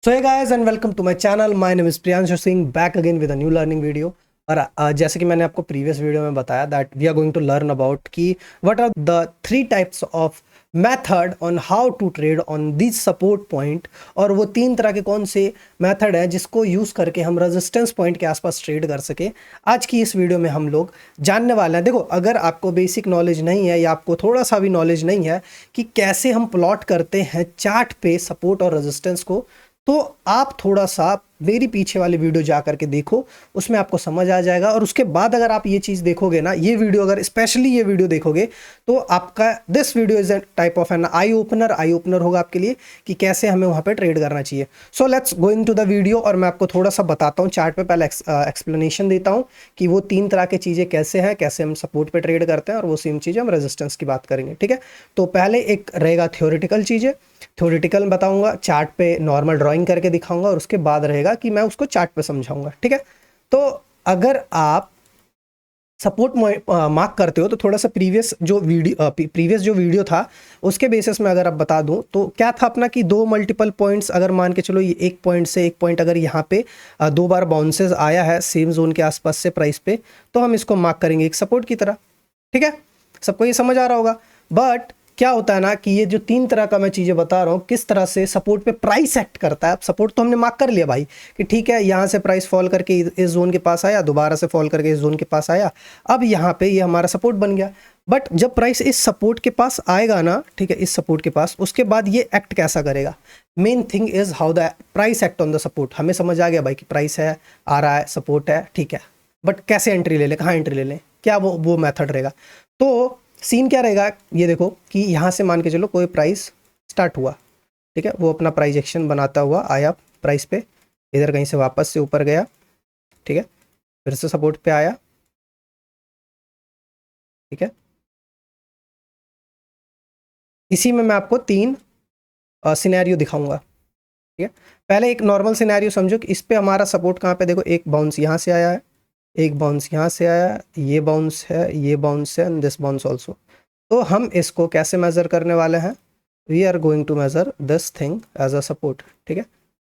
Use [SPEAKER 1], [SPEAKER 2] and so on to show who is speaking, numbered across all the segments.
[SPEAKER 1] So hey guys and welcome to my channel. My name is Priyanshu Singh, back again with a new learning video. और जैसे कि मैंने आपको previous video में बताया that we are going to learn about कि what are the three types of method on how to trade on this support point. और वो तीन तरह के कौन से मेथड है जिसको यूज़ करके हम रेजिस्टेंस पॉइंट के आसपास ट्रेड कर सके। आज की इस वीडियो में हम लोग जानने वाले हैं। देखो, अगर आपको बेसिक नॉलेज नहीं है या आपको थोड़ा सा भी नॉलेज नहीं है कि कैसे हम प्लॉट करते हैं चार्ट पे सपोर्ट और रेजिस्टेंस को, तो आप थोड़ा सा मेरी पीछे वाली वीडियो जा करके देखो, उसमें आपको समझ आ जाएगा। और उसके बाद अगर आप ये चीज़ देखोगे ना, ये वीडियो अगर स्पेशली ये वीडियो देखोगे तो आपका this video is a type of an eye opener होगा आपके लिए कि कैसे हमें वहाँ पे ट्रेड करना चाहिए। So let's go into the video और मैं आपको थोड़ा सा बताता हूँ चार्ट पे, पहले एक्सप्लेनेशन देता हूँ कि वो तीन तरह की चीज़ें कैसे हैं, कैसे हम सपोर्ट पे ट्रेड करते हैं, और वो सेम चीज़ें हम रेजिस्टेंस की बात करेंगे। ठीक है, तो पहले एक रहेगा थ्योरेटिकल चीज़ें, थ्योरेटिकल बताऊंगा, चार्ट पे नॉर्मल ड्राइंग करके दिखाऊंगा, और उसके बाद रहेगा कि मैं उसको चार्ट पे समझाऊंगा। ठीक है, तो अगर आप सपोर्ट मार्क करते हो तो थोड़ा सा प्रीवियस जो वीडियो था उसके बेसिस में अगर आप बता दूं तो क्या था अपना कि दो मल्टीपल पॉइंट्स, अगर मान के चलो ये एक पॉइंट से एक पॉइंट अगर यहाँ पे दो बार बाउंसेस आया है सेम जोन के आसपास से प्राइस पे, तो हम इसको मार्क करेंगे एक सपोर्ट की तरह। ठीक है, सबको ये समझ आ रहा होगा। बट क्या होता है ना कि ये जो तीन तरह का मैं चीज़ें बता रहा हूँ किस तरह से सपोर्ट पे प्राइस एक्ट करता है। सपोर्ट तो हमने मार्क कर लिया भाई कि ठीक है, यहाँ से प्राइस फॉल करके इस जोन के पास आया, दोबारा से फॉल करके इस जोन के पास आया, अब यहाँ पे ये हमारा सपोर्ट बन गया। बट जब प्राइस इस सपोर्ट के पास आएगा ना, ठीक है, इस सपोर्ट के पास, उसके बाद ये एक्ट कैसा करेगा। Main thing is how the price act on the support. हमें समझ आ गया भाई कि प्राइस है, आ रहा है, सपोर्ट है, ठीक है, बट कैसे एंट्री ले लें, कहाँ एंट्री ले लें, क्या वो मेथड रहेगा। तो सीन क्या रहेगा, ये देखो कि यहाँ से मान के चलो कोई प्राइस स्टार्ट हुआ, ठीक है, वो अपना प्राइस एक्शन बनाता हुआ आया प्राइस पे, इधर कहीं से वापस से ऊपर गया, ठीक है, फिर से सपोर्ट पे आया, ठीक है। इसी में मैं आपको तीन सिनेरियो दिखाऊंगा। ठीक है, पहले एक नॉर्मल सिनेरियो समझो कि इस पे हमारा सपोर्ट कहाँ पे, देखो एक बाउंस यहाँ से आया है, एक बाउंस यहाँ से आया, ये बाउंस है, ये बाउंस है, एंड दिस बाउंस ऑल्सो। तो हम इसको कैसे मेज़र करने वाले हैं, we are going to measure this thing as a support. ठीक है,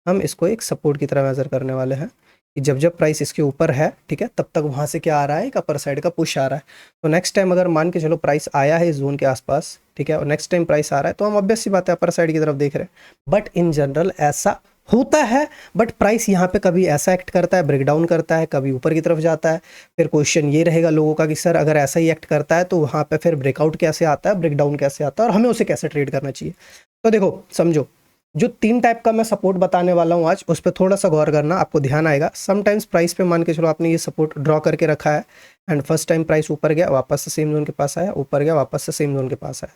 [SPEAKER 1] हम इसको एक सपोर्ट की तरह मेज़र करने वाले हैं कि जब जब प्राइस इसके ऊपर है, ठीक है, तब तक वहाँ से क्या आ रहा है, एक अपर साइड का पुश आ रहा है। तो नेक्स्ट टाइम अगर मान के चलो प्राइस आया है इस जोन के आसपास, ठीक है, और नेक्स्ट टाइम प्राइस आ रहा है, तो हम ऑब्वियस सी बात है अपर साइड की तरफ देख रहे हैं। बट इन जनरल ऐसा होता है, बट प्राइस यहाँ पे कभी ऐसा एक्ट करता है, ब्रेकडाउन करता है, कभी ऊपर की तरफ जाता है। फिर क्वेश्चन ये रहेगा लोगों का कि सर अगर ऐसा ही एक्ट करता है तो वहाँ पे फिर ब्रेकआउट कैसे आता है, ब्रेकडाउन कैसे आता है, और हमें उसे कैसे ट्रेड करना चाहिए। तो देखो समझो, जो तीन टाइप का मैं सपोर्ट बताने वाला हूँ आज, उस पर थोड़ा सा गौर करना, आपको ध्यान आएगा। समटाइम्स प्राइस पे मान के चलो आपने ये सपोर्ट ड्रॉ करके रखा है, एंड फर्स्ट टाइम प्राइस ऊपर गया, वापस से सेम जोन के पास आया, ऊपर गया, वापस से सेम जोन के पास आया,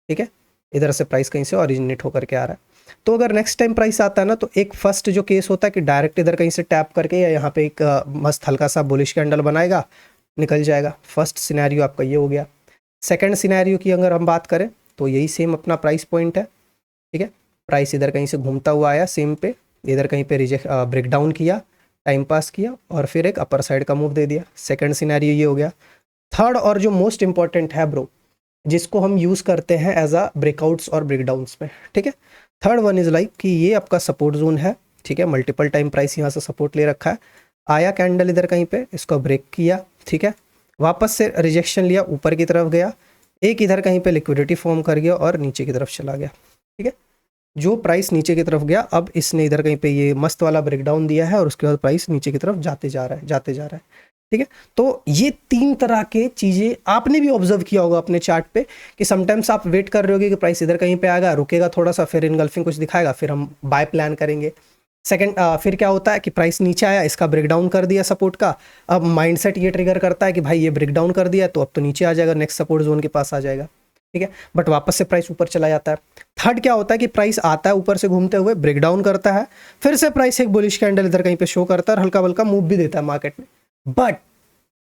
[SPEAKER 1] ठीक है, इधर से प्राइस कहीं से ओरिजिनेट होकर के आ रहा है। तो अगर नेक्स्ट टाइम प्राइस आता है ना, तो एक फर्स्ट जो केस होता है कि डायरेक्ट इधर कहीं से टैप करके या यहाँ पे एक मस्त हल्का सा बुलिश कैंडल बनाएगा, निकल जाएगा। फर्स्ट सिनेरियो आपका ये हो गया। सेकंड सिनेरियो की अगर हम बात करें तो यही सेम अपना प्राइस पॉइंट है, ठीक है, प्राइस इधर कहीं से घूमता हुआ आया सेम पे, इधर कहीं पे ब्रेक डाउन किया, टाइम पास किया, और फिर एक अपर साइड का मूव दे दिया। सेकंड सिनेरियो ये हो गया। थर्ड और जो मोस्ट इंपॉर्टेंट है ब्रो, जिसको हम यूज़ करते हैं एज अ ब्रेकआउट्स और ब्रेकडाउन्स में, ठीक है, थर्ड वन इज़ लाइक कि ये आपका सपोर्ट जोन है, ठीक है, मल्टीपल टाइम प्राइस यहाँ से सपोर्ट ले रखा है, आया कैंडल इधर कहीं पे, इसको ब्रेक किया, ठीक है, वापस से रिजेक्शन लिया, ऊपर की तरफ गया, एक इधर कहीं पे लिक्विडिटी फॉर्म कर गया और नीचे की तरफ चला गया। ठीक है, जो प्राइस नीचे की तरफ गया, अब इसने इधर कहीं पे ये मस्त वाला ब्रेकडाउन दिया है, और उसके बाद प्राइस नीचे की तरफ जाते जा रहा है, जाते जा रहा है। ठीक है, तो ये तीन तरह के चीज़ें आपने भी ऑब्जर्व किया होगा अपने चार्ट पे कि समटाइम्स आप वेट कर रहे होगे कि प्राइस इधर कहीं पे आएगा, रुकेगा थोड़ा सा, फिर इनगल्फिंग कुछ दिखाएगा, फिर हम बाय प्लान करेंगे। सेकंड, फिर क्या होता है कि प्राइस नीचे आया, इसका ब्रेकडाउन कर दिया सपोर्ट का, अब माइंडसेट ये ट्रिगर करता है कि भाई ये ब्रेकडाउन कर दिया तो अब तो नीचे आ जाएगा, नेक्स्ट सपोर्ट जोन के पास आ जाएगा, ठीक है, बट वापस से प्राइस ऊपर चला जाता है। थर्ड क्या होता है कि प्राइस आता है ऊपर से घूमते हुए, ब्रेकडाउन करता है, फिर से प्राइस एक बुलिश कैंडल इधर कहीं पे शो करता है और हल्का हल्का मूव भी देता है मार्केट में, बट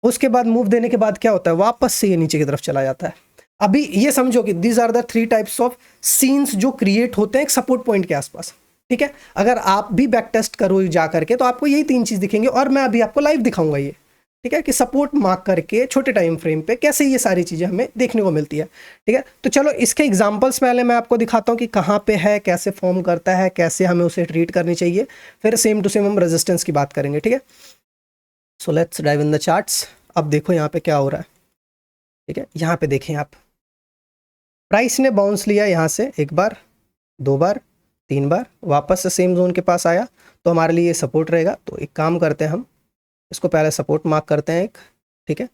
[SPEAKER 1] उसके बाद मूव देने के बाद क्या होता है, वापस से ये नीचे की तरफ चला जाता है। अभी ये समझो कि these are the three types of scenes जो क्रिएट होते हैं एक सपोर्ट पॉइंट के आसपास। ठीक है, अगर आप भी बैक टेस्ट करो जा करके तो आपको यही तीन चीज दिखेंगे, और मैं अभी आपको लाइव दिखाऊंगा ये। ठीक है, कि सपोर्ट मार्क करके छोटे टाइम फ्रेम पे कैसे ये सारी चीज़ें हमें देखने को मिलती है। ठीक है, तो चलो इसके एग्जांपल्स पहले मैं आपको दिखाता हूँ कि कहाँ पे है, कैसे फॉर्म करता है, कैसे हमें उसे ट्रीट करनी चाहिए, फिर सेम टू सेम हम रेजिस्टेंस की बात करेंगे। ठीक है, so let's dive in the charts. अब देखो यहाँ पे क्या हो रहा है। ठीक है, यहाँ पे देखें आप, प्राइस ने बाउंस लिया यहाँ से एक बार, 2 बार, 3 बार, वापस से सेम जोन के पास आया, तो हमारे लिए ये सपोर्ट रहेगा। तो एक काम करते हैं, हम इसको पहले सपोर्ट मार्क करते हैं एक। ठीक है,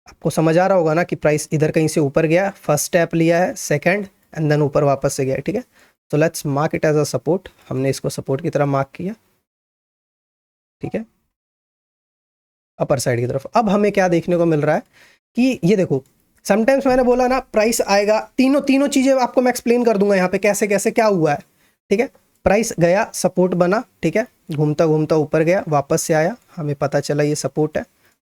[SPEAKER 1] आपको समझ आ रहा होगा ना कि प्राइस इधर कहीं से ऊपर गया, फर्स्ट स्टेप लिया है, सेकंड, एंड देन ऊपर वापस से गया। ठीक है, तो let's mark it as a support. हमने इसको सपोर्ट की तरह मार्क किया। ठीक है, अपर साइड की तरफ। अब हमें क्या देखने को मिल रहा है कि ये देखो, समटाइम्स मैंने बोला ना प्राइस आएगा, तीनों चीज़ें आपको मैं एक्सप्लेन कर दूंगा यहाँ पे कैसे कैसे क्या हुआ है। ठीक है, प्राइस गया, सपोर्ट बना, ठीक है, घूमता घूमता ऊपर गया, वापस से आया, हमें पता चला ये सपोर्ट है,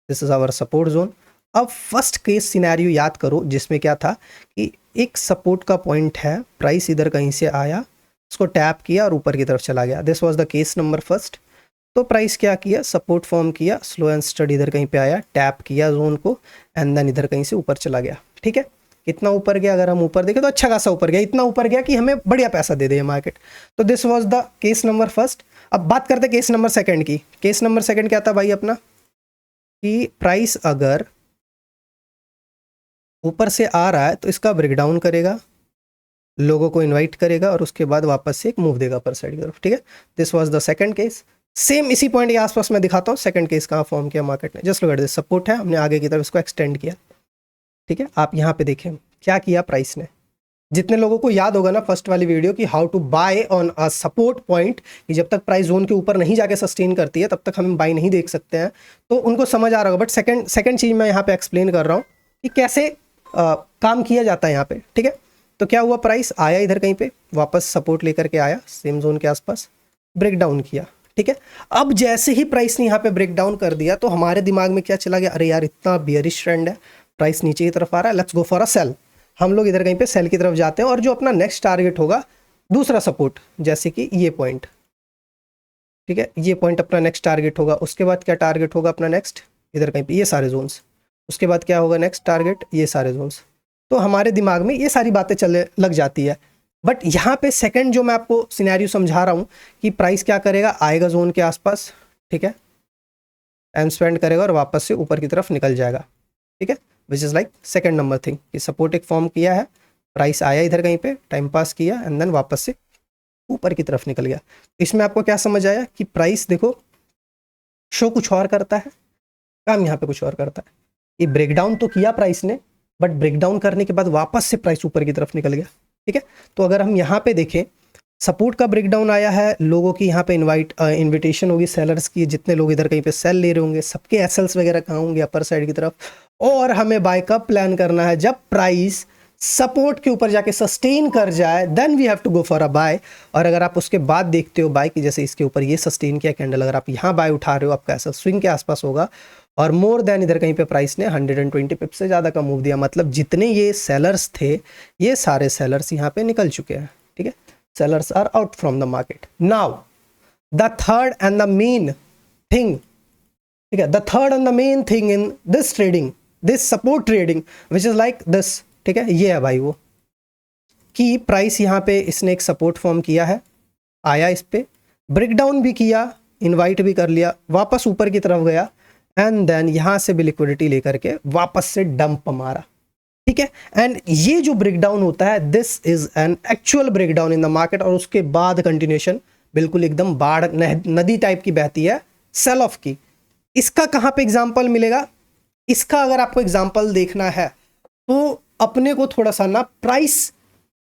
[SPEAKER 1] this is our support zone. अब फर्स्ट केस सिनेरियो याद करो जिसमें क्या था कि एक सपोर्ट का पॉइंट है, प्राइस इधर कहीं से आया, उसको टैप किया और ऊपर की तरफ चला गया, this was the case number first. तो प्राइस क्या किया, सपोर्ट फॉर्म किया, स्लो एंड स्टडी इधर कहीं पे आया, टैप किया जोन को, एंड देन इधर कहीं से ऊपर चला गया। ठीक है, कितना ऊपर गया, अगर हम ऊपर देखें तो अच्छा खासा ऊपर गया, इतना ऊपर गया कि हमें बढ़िया पैसा दे दे मार्केट। तो this was the case number first. अब बात करते हैं केस नंबर सेकंड की। केस नंबर सेकंड क्या था भाई अपना, कि प्राइस अगर ऊपर से आ रहा है तो इसका ब्रेकडाउन करेगा, लोगों को इनवाइट करेगा और उसके बाद वापस से एक मूव देगा अपर साइड की तरफ। ठीक है, this was the second case. Same इसी पॉइंट के आसपास मैं दिखाता हूँ सेकंड केस कहाँ फॉर्म किया मार्केट ने। Just look at this, support है, हमने आगे की तरफ इसको एक्सटेंड किया। ठीक है, आप यहाँ पे देखें क्या किया प्राइस ने। जितने लोगों को याद होगा ना फर्स्ट वाली वीडियो की how to buy on a support point, कि जब तक प्राइस जोन के ऊपर नहीं जाके सस्टेन करती है तब तक हम बाय नहीं देख सकते हैं, तो उनको समझ आ रहा होगा। बट सेकंड चीज़ मैं यहाँ पे एक्सप्लेन कर रहा हूँ कि कैसे काम किया जाता है यहाँ पे। ठीक है, तो क्या हुआ, प्राइस आया इधर कहीं पे, वापस सपोर्ट लेकर के आया सेम जोन के आसपास, ब्रेक डाउन किया। ठीक है, अब जैसे ही प्राइस ने यहाँ पे ब्रेक डाउन कर दिया तो हमारे दिमाग में क्या चला गया, अरे यार इतना बियरिश ट्रेंड है, प्राइस नीचे की तरफ आ रहा है, let's go for a sell. हम लोग इधर कहीं पे सेल की तरफ जाते हैं और जो अपना नेक्स्ट टारगेट होगा, दूसरा सपोर्ट, जैसे कि ये पॉइंट, ठीक है, ये पॉइंट अपना नेक्स्ट टारगेट होगा। उसके बाद क्या टारगेट होगा अपना नेक्स्ट, इधर कहीं पे ये सारे जोन्स। उसके बाद क्या होगा नेक्स्ट टारगेट, ये सारे जोन्स। तो हमारे दिमाग में ये सारी बातें चलने लग जाती है। बट यहाँ पे सेकंड जो मैं आपको सिनेरियो समझा रहा हूँ कि प्राइस क्या करेगा, आएगा जोन के आसपास, ठीक है, टाइम स्पेंड करेगा और वापस से ऊपर की तरफ निकल जाएगा। ठीक है, which is like second number thing, कि सपोर्ट एक फॉर्म किया है, प्राइस आया इधर कहीं पे, टाइम पास किया, एंड देन वापस से ऊपर की तरफ निकल गया। इसमें आपको क्या समझ आया कि प्राइस देखो शो कुछ और करता है, काम यहाँ पे कुछ और करता है। ये ब्रेकडाउन तो किया प्राइस ने, बट ब्रेकडाउन करने के बाद वापस से प्राइस ऊपर की तरफ निकल गया। ठीक है, तो अगर हम यहाँ पे देखें, सपोर्ट का ब्रेकडाउन आया है, लोगों की यहाँ पे इनविटेशन होगी सेलर्स की, जितने लोग इधर कहीं पे सेल ले रहे होंगे सबके एसएल्स वगैरह कहाँ होंगे, अपर साइड की तरफ। और हमें बाय कब प्लान करना है, जब प्राइस सपोर्ट के ऊपर जाके सस्टेन कर जाए, then we have to go for a buy. और अगर आप उसके बाद देखते हो बाय की, जैसे इसके ऊपर ये सस्टेन किया कैंडल, अगर आप यहाँ बाय उठा रहे हो, आपका ऐसा स्विंग के आसपास होगा, और मोर देन इधर कहीं पे प्राइस ने 120 पिप से ज़्यादा का मूव दिया, मतलब जितने ये सेलर्स थे, ये सारे सेलर्स यहाँ पे निकल चुके हैं। ठीक है, sellers are out from the market. Now the third and the main thing, ठीक है, the third and the main thing in this trading, this support trading, which is like this, ठीक है, ये है भाई वो, कि प्राइस यहाँ पे इसने एक सपोर्ट फॉर्म किया है, आया इस पे, ब्रेकडाउन भी किया, इनवाइट भी कर लिया, वापस ऊपर की तरफ गया, एंड देन यहाँ से भी लिक्विडिटी लेकर के वापस से डंप मारा। ठीक है, एंड ये जो ब्रेकडाउन होता है, this is an actual breakdown in the market, और उसके बाद कंटिन्यूएशन बिल्कुल एकदम बाढ़ नदी टाइप की बहती है सेल ऑफ की। इसका कहाँ पे एग्जांपल मिलेगा, इसका अगर आपको एग्जांपल देखना है तो अपने को थोड़ा सा ना प्राइस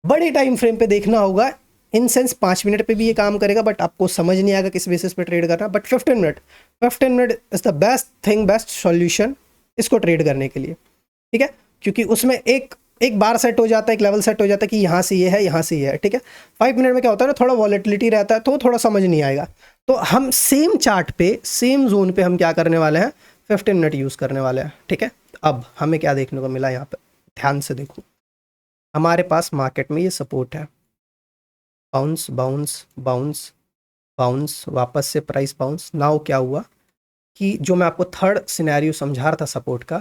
[SPEAKER 1] बड़े टाइम फ्रेम पे देखना होगा। इन सेंस 5 मिनट पे भी ये काम करेगा, बट आपको समझ नहीं आएगा किस बेसिस पे ट्रेड करना। But 15 minute is the best thing, best solution इसको ट्रेड करने के लिए। ठीक है, क्योंकि उसमें एक बार सेट हो जाता है, एक लेवल सेट हो जाता है कि यहाँ से ये है, यहाँ से ये है। ठीक है, 5 मिनट में क्या होता है ना, थोड़ा वॉलेटिलिटी रहता है तो थोड़ा समझ नहीं आएगा। तो हम सेम चार्ट पे, सेम जोन पे हम क्या करने वाले हैं, 15 मिनट यूज़ करने वाले हैं। ठीक है, अब हमें क्या देखने को मिला यहाँ पे, ध्यान से देखो, हमारे पास मार्केट में ये सपोर्ट है, बाउंस बाउंस बाउंस बाउंस, वापस से प्राइस बाउंस। नाउ क्या हुआ, कि जो मैं आपको थर्ड सिनेरियो समझा रहा था सपोर्ट का,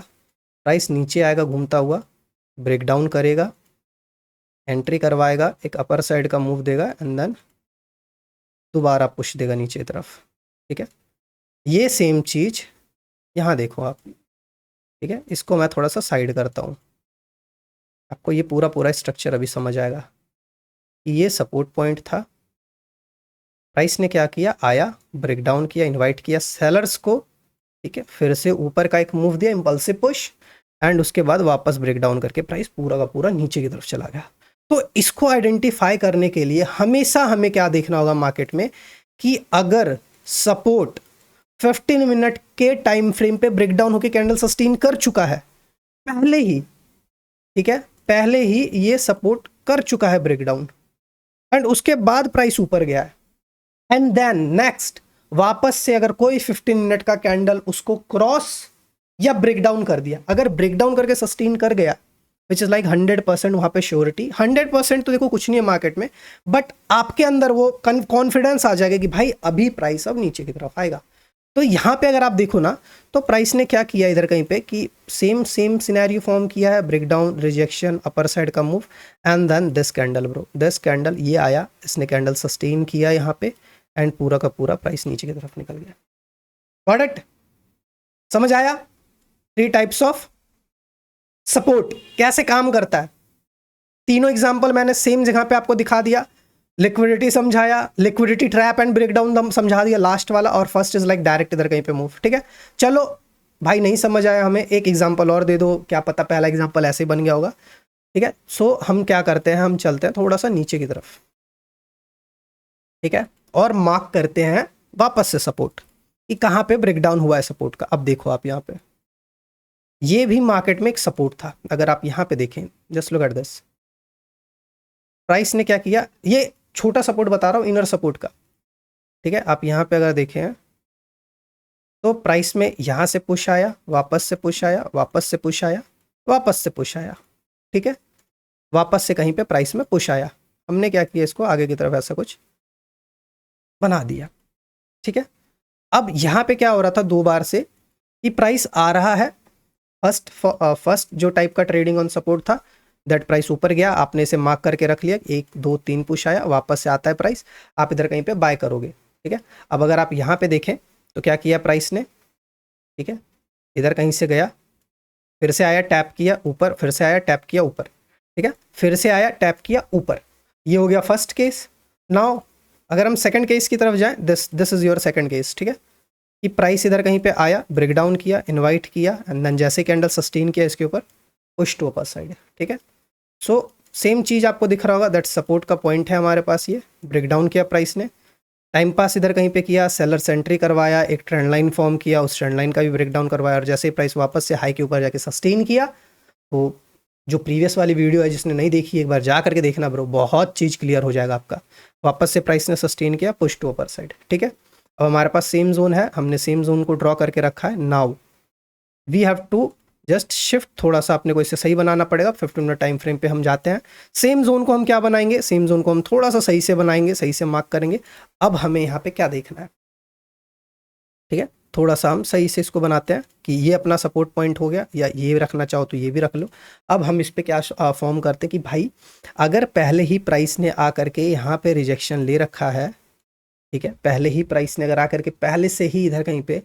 [SPEAKER 1] प्राइस नीचे आएगा घूमता हुआ, ब्रेक डाउन करेगा, एंट्री करवाएगा, एक अपर साइड का मूव देगा एंड देन दोबारा पुश देगा नीचे की तरफ, ठीक है। ये सेम चीज़ यहाँ देखो आप, ठीक है। इसको मैं थोड़ा सा साइड करता हूँ, आपको ये पूरा पूरा स्ट्रक्चर अभी समझ आएगा कि ये सपोर्ट पॉइंट था, प्राइस ने क्या किया, आया, ब्रेक डाउन किया, इनवाइट किया सेलर्स को, ठीक है, फिर से ऊपर का एक मूव दिया, इम्पल्सिव पुश, एंड उसके बाद वापस ब्रेक डाउन करके प्राइस पूरा का पूरा नीचे की तरफ चला गया। तो इसको आइडेंटिफाई करने के लिए हमेशा हमें क्या देखना होगा मार्केट में कि अगर सपोर्ट 15 मिनट के टाइम फ्रेम पे ब्रेक डाउन होकर कैंडल सस्टेन कर चुका है पहले ही, ठीक है, पहले ही ये सपोर्ट कर चुका है ब्रेक डाउन, एंड उसके बाद प्राइस ऊपर गया है, एंड देन नेक्स्ट वापस से अगर कोई 15 मिनट का कैंडल उसको क्रॉस या ब्रेक डाउन कर दिया, अगर ब्रेक डाउन करके सस्टेन कर गया, विच इज लाइक 100% वहां पे श्योरिटी, 100% तो देखो कुछ नहीं है मार्केट में, बट आपके अंदर वो कॉन्फिडेंस आ जाएगा कि भाई अभी प्राइस अब नीचे की तरफ आएगा। तो यहाँ पे अगर आप देखो ना, तो प्राइस ने क्या किया इधर कहीं पे कि सेम सिनेरियो फॉर्म किया है, break down, rejection, upper side का move, and then this candle bro, this candle ये आया, इसने कैंडल सस्टेन किया यहाँ पे, एंड पूरा का पूरा प्राइस नीचे की तरफ निकल गया। Got it? समझ आया 3 टाइप्स ऑफ सपोर्ट कैसे काम करता है? तीनों एग्जांपल मैंने सेम जगह पे आपको दिखा दिया, लिक्विडिटी समझाया, लिक्विडिटी ट्रैप एंड ब्रेकडाउन समझा दिया लास्ट वाला, और फर्स्ट इज लाइक डायरेक्ट इधर कहीं पे मूव, ठीक है। चलो भाई नहीं समझ आया हमें, एक एग्जांपल और दे दो, क्या पता पहला एग्जांपल ऐसे ही बन गया होगा, ठीक है। सो हम क्या करते हैं, हम चलते हैं थोड़ा सा नीचे की तरफ, ठीक है, और मार्क करते हैं वापस से सपोर्ट कि कहाँ पे ब्रेकडाउन हुआ है सपोर्ट का। अब देखो आप यहाँ पे, ये भी मार्केट में एक सपोर्ट था, अगर आप यहाँ पे देखें, just look at this, price ने क्या किया, ये छोटा सपोर्ट बता रहा हूँ इनर सपोर्ट का, ठीक है। आप यहाँ पे अगर देखें तो प्राइस में यहाँ से पुश आया, वापस से पुश आया, वापस से पुश आया, वापस से पुश आया, ठीक है, वापस से कहीं पे प्राइस में पुश आया, हमने क्या किया, इसको आगे की तरफ ऐसा कुछ बना दिया, ठीक है। अब यहाँ पे क्या हो रहा था, 2 बार से कि प्राइस आ रहा है, फर्स्ट जो टाइप का ट्रेडिंग ऑन सपोर्ट था, दैट प्राइस ऊपर गया, आपने इसे मार्क करके रख लिया, 1 2 3 पुश आया, वापस से आता है प्राइस, आप इधर कहीं पे बाय करोगे, ठीक है। अब अगर आप यहाँ पे देखें तो क्या किया प्राइस ने, ठीक है, इधर कहीं से गया, फिर से आया, टैप किया ऊपर, फिर से आया, टैप किया ऊपर, ठीक है, फिर से आया, टैप किया ऊपर, ये हो गया फर्स्ट केस। नाउ अगर हम सेकंड केस की तरफ जाएं, this is your second case, ठीक है, कि प्राइस इधर कहीं पे आया, ब्रेक डाउन किया, इनवाइट किया, एंड देन जैसे कैंडल सस्टेन किया इसके ऊपर, पुश टू अपर साइड, ठीक है। सो सेम चीज़ आपको दिख रहा होगा, दैट सपोर्ट का पॉइंट है हमारे पास, ये ब्रेक डाउन किया प्राइस ने, टाइम पास इधर कहीं पे किया, सेलर सेंट्री करवाया, एक ट्रेंड लाइन फॉर्म किया, उस ट्रेंड लाइन का भी ब्रेक डाउन करवाया, और जैसे ही प्राइस वापस से हाई के ऊपर जाके सस्टेन किया, तो जो प्रीवियस वाली वीडियो है जिसने नहीं देखी एक बार जा करके देखना ब्रो, बहुत चीज़ क्लियर हो जाएगा आपका। वापस से प्राइस ने सस्टेन किया, पुश टू अपर साइड, ठीक है। अब हमारे पास सेम जोन है, हमने सेम जोन को ड्रॉ करके रखा है। Now we have to just shift, थोड़ा सा अपने को इसे सही बनाना पड़ेगा। 15 मिनट टाइम फ्रेम पे हम जाते हैं, सेम जोन को हम क्या बनाएंगे, सेम जोन को हम थोड़ा सा सही से बनाएंगे, सही से मार्क करेंगे। अब हमें यहाँ पे क्या देखना है, ठीक है, थोड़ा सा हम सही से इसको बनाते हैं कि ये अपना सपोर्ट पॉइंट हो गया, या ये रखना चाहो तो ये भी रख लो। अब हम इस पर क्या फॉर्म करते हैं कि भाई अगर पहले ही प्राइस ने आ करके यहाँ पे रिजेक्शन ले रखा है, ठीक है, पहले ही प्राइस ने अगर आकर के पहले से ही इधर कहीं पे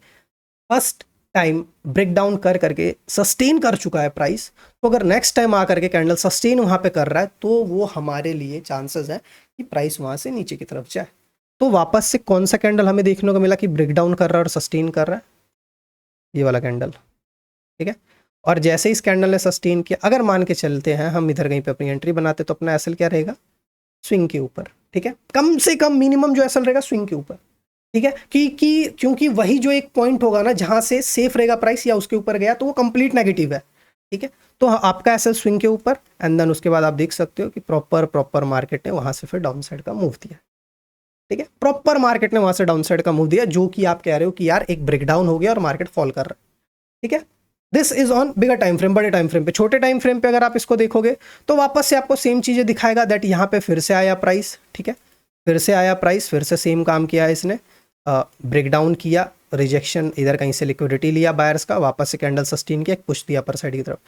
[SPEAKER 1] फर्स्ट टाइम ब्रेक डाउन कर करके सस्टेन कर चुका है प्राइस, तो अगर नेक्स्ट टाइम आकर के कैंडल सस्टेन वहाँ पे कर रहा है, तो वो हमारे लिए चांसेस है कि प्राइस वहाँ से नीचे की तरफ जाए। तो वापस से कौन सा कैंडल हमें देखने को मिला कि ब्रेक डाउन कर रहा है और सस्टेन कर रहा है, ये वाला कैंडल, ठीक है। और जैसे इस कैंडल ने सस्टेन किया, अगर मान के चलते हैं हम इधर कहीं पे अपनी एंट्री बनाते, तो अपना एसएल क्या रहेगा, स्विंग के ऊपर, ठीक है, कम से कम मिनिमम जो एसएल रहेगा स्विंग के ऊपर, ठीक है, क्योंकि वही जो एक पॉइंट होगा ना जहां से सेफ रहेगा प्राइस, या उसके ऊपर गया तो वो कंप्लीट नेगेटिव है, ठीक है। तो आपका एसएल स्विंग के ऊपर, एंड देन उसके बाद आप देख सकते हो कि प्रॉपर मार्केट ने वहां से फिर डाउन साइड का मूव दिया, ठीक है, प्रॉपर मार्केट ने वहां से डाउन साइड का मूव दिया, जो कि आप कह रहे हो कि यार एक ब्रेकडाउन हो गया और मार्केट फॉल कर रहा है, ठीक है। This is on bigger time frame, बड़े टाइम फ्रेम पे। छोटे टाइम फ्रेम पे अगर आप इसको देखोगे तो वापस से आपको सेम चीजें दिखाएगा, दैट यहाँ पे फिर से आया प्राइस, ठीक है, फिर से आया प्राइस, फिर से सेम काम किया है इसने, ब्रेक डाउन किया, रिजेक्शन, इधर कहीं से लिक्विडिटी लिया बायर्स का, वापस से कैंडल सस्टेन किया, पुश दिया अपर साइड की तरफ,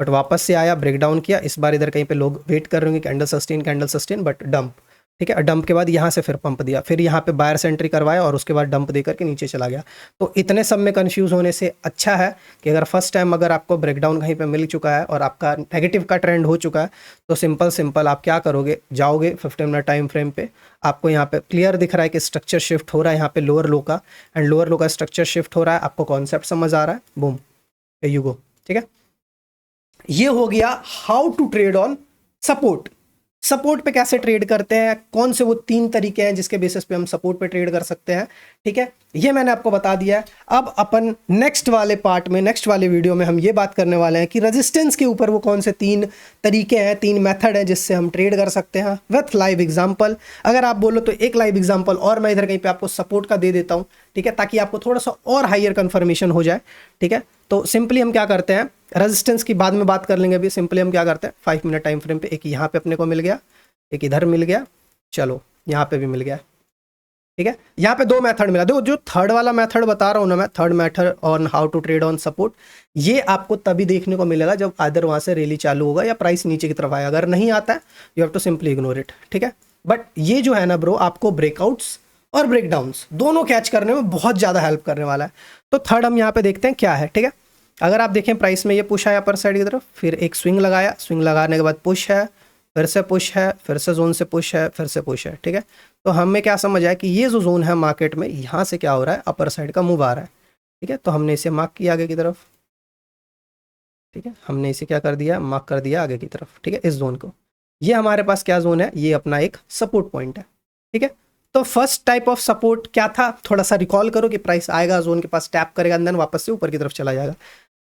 [SPEAKER 1] बट वापस से आया, ब्रेकडाउन किया। इस बार इधर कहीं पे लोग वेट कर रहे होंगे कैंडल सस्टेन बट डंप, ठीक है। डंप के बाद यहाँ से फिर पंप दिया, फिर यहाँ पे बायर्स एंट्री करवाया और उसके बाद डंप दे करके नीचे चला गया। तो इतने सब में कंफ्यूज होने से अच्छा है कि अगर फर्स्ट टाइम अगर आपको ब्रेकडाउन कहीं पे मिल चुका है और आपका नेगेटिव का ट्रेंड हो चुका है, तो सिंपल आप क्या करोगे, जाओगे 15 मिनट टाइम फ्रेम पे, आपको यहाँ पे क्लियर दिख रहा है कि स्ट्रक्चर शिफ्ट हो रहा है यहाँ पे लोअर लो का, एंड लोअर लो का स्ट्रक्चर शिफ्ट हो रहा है, आपको कॉन्सेप्ट समझ आ रहा है, बूम यू गो, ठीक है। ये हो गया how to trade on support. Support पे कैसे ट्रेड करते हैं, कौन से वो 3 तरीके हैं जिसके बेसिस पे हम सपोर्ट पे ट्रेड कर सकते हैं, ठीक है, ये मैंने आपको बता दिया है। अब अपन नेक्स्ट वाले पार्ट में, नेक्स्ट वाले वीडियो में हम ये बात करने वाले हैं कि रेजिस्टेंस के ऊपर वो कौन से 3 तरीके हैं, 3 मेथड है जिससे हम ट्रेड कर सकते हैं विथ लाइव एग्जाम्पल। अगर आप बोलो तो एक लाइव एग्जाम्पल और मैं इधर कहीं पे आपको सपोर्ट का दे देता हूँ, ठीक है, ताकि आपको थोड़ा सा और हायर कन्फर्मेशन हो जाए, ठीक है। तो सिंपली हम क्या करते हैं, रेजिस्टेंस की बाद में बात कर लेंगे, अभी सिंपली हम क्या करते हैं 5 मिनट टाइम फ्रेम पे, एक यहाँ पे अपने को मिल गया, एक इधर मिल गया, चलो यहाँ पे भी मिल गया, ठीक है। यहाँ पे 2 मेथड मिला, देखो जो थर्ड वाला मेथड बता रहा हूँ ना मैं, third method on how to trade on support, ये आपको तभी देखने को मिलेगा जब आदर वहाँ से रैली चालू होगा या प्राइस नीचे की तरफ आएगा। अगर नहीं आता है you have to simply ignore it, ठीक है। बट ये जो है ना ब्रो, आपको ब्रेकआउट्स और ब्रेकडाउन्स दोनों कैच करने में बहुत ज़्यादा हेल्प करने वाला है। तो थर्ड हम यहाँ पे देखते हैं क्या है, ठीक है। अगर आप देखें प्राइस में ये पुश आया अपर साइड की तरफ, फिर एक स्विंग लगाया, स्विंग लगाने के बाद पुश है, फिर से पुश है, फिर से जोन से पुश है, फिर से पुश है, ठीक है। तो हमें क्या समझ आया कि ये जो जोन है मार्केट में, यहाँ से क्या हो रहा है, अपर साइड का मूव आ रहा है, ठीक है। तो हमने इसे मार्क किया आगे की तरफ, ठीक है, हमने इसे क्या कर दिया, मार्क कर दिया आगे की तरफ, ठीक है, इस जोन को। ये हमारे पास क्या जोन है, ये अपना एक सपोर्ट पॉइंट है, ठीक है। तो फर्स्ट टाइप ऑफ सपोर्ट क्या था, थोड़ा सा रिकॉल करो कि प्राइस आएगा जोन के पास, टैप करेगा, अंदर वापस से ऊपर की तरफ चला जाएगा।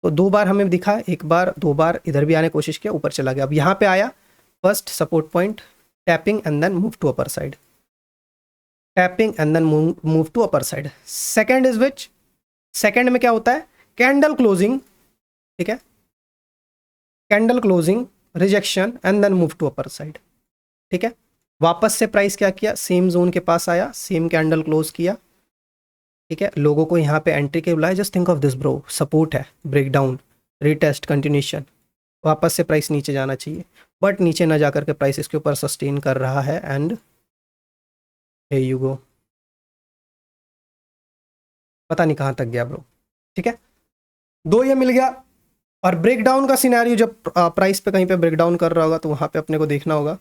[SPEAKER 1] तो 2 बार हमें दिखा, 1 बार 2 बार इधर भी आने की कोशिश किया, ऊपर चला गया। अब यहाँ पे आया first support point, tapping and then move to upper side, tapping and then move to upper side. Second is which, second में क्या होता है, कैंडल क्लोजिंग, ठीक है, candle closing, rejection and then move to upper side, ठीक है। वापस से प्राइस क्या किया, सेम जोन के पास आया, सेम कैंडल क्लोज किया, ठीक है। लोगों को यहाँ पे एंट्री के बुलाया, just think of this bro, support है, ब्रेकडाउन, रीटेस्ट, कंटिन्यूशन, वापस से प्राइस नीचे जाना चाहिए, बट नीचे ना जाकर के प्राइस इसके ऊपर सस्टेन कर रहा है, एंड हे यू गो, पता नहीं कहाँ तक गया ब्रो, ठीक है। 2 ये मिल गया। और ब्रेकडाउन का सिनेरियो, जब प्राइस पे कहीं पे ब्रेकडाउन कर रहा होगा तो वहाँ पे अपने को देखना होगा,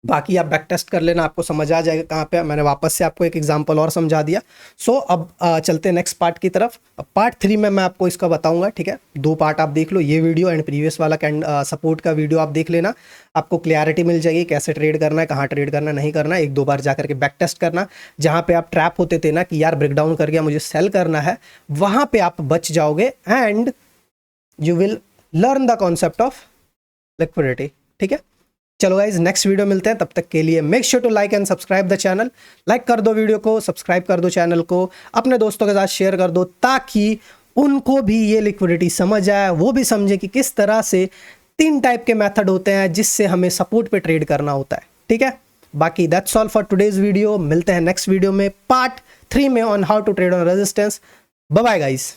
[SPEAKER 1] बाकी आप बैक टेस्ट कर लेना, आपको समझ आ जाएगा कहाँ पे। मैंने वापस से आपको एक एग्जांपल और समझा दिया। सो अब चलते हैं नेक्स्ट पार्ट की तरफ। अब पार्ट 3 में मैं आपको इसका बताऊंगा, ठीक है। 2 पार्ट आप देख लो, ये वीडियो एंड प्रीवियस वाला सपोर्ट का वीडियो आप देख लेना, आपको क्लैरिटी मिल जाएगी कैसे ट्रेड करना है, कहाँ ट्रेड करना है, नहीं करना है। 1-2 बार जा करके बैक टेस्ट करना, जहाँ पे आप ट्रैप होते थे ना कि यार ब्रेकडाउन कर गया, मुझे सेल करना है, वहाँ पे आप बच जाओगे and you will learn the concept of liquidity, ठीक है। चलो गाइज, नेक्स्ट वीडियो मिलते हैं, तब तक के लिए make sure to like and subscribe the channel. Like कर दो वीडियो को, सब्सक्राइब कर दो चैनल को, अपने दोस्तों के साथ शेयर कर दो, ताकि उनको भी ये लिक्विडिटी समझ आए, वो भी समझे कि किस तरह से 3 टाइप के मेथड होते हैं जिससे हमें सपोर्ट पे ट्रेड करना होता है, ठीक है। बाकी that's all for today's video. मिलते हैं नेक्स्ट वीडियो में पार्ट 3 में on how to trade on resistance. Bye bye guys.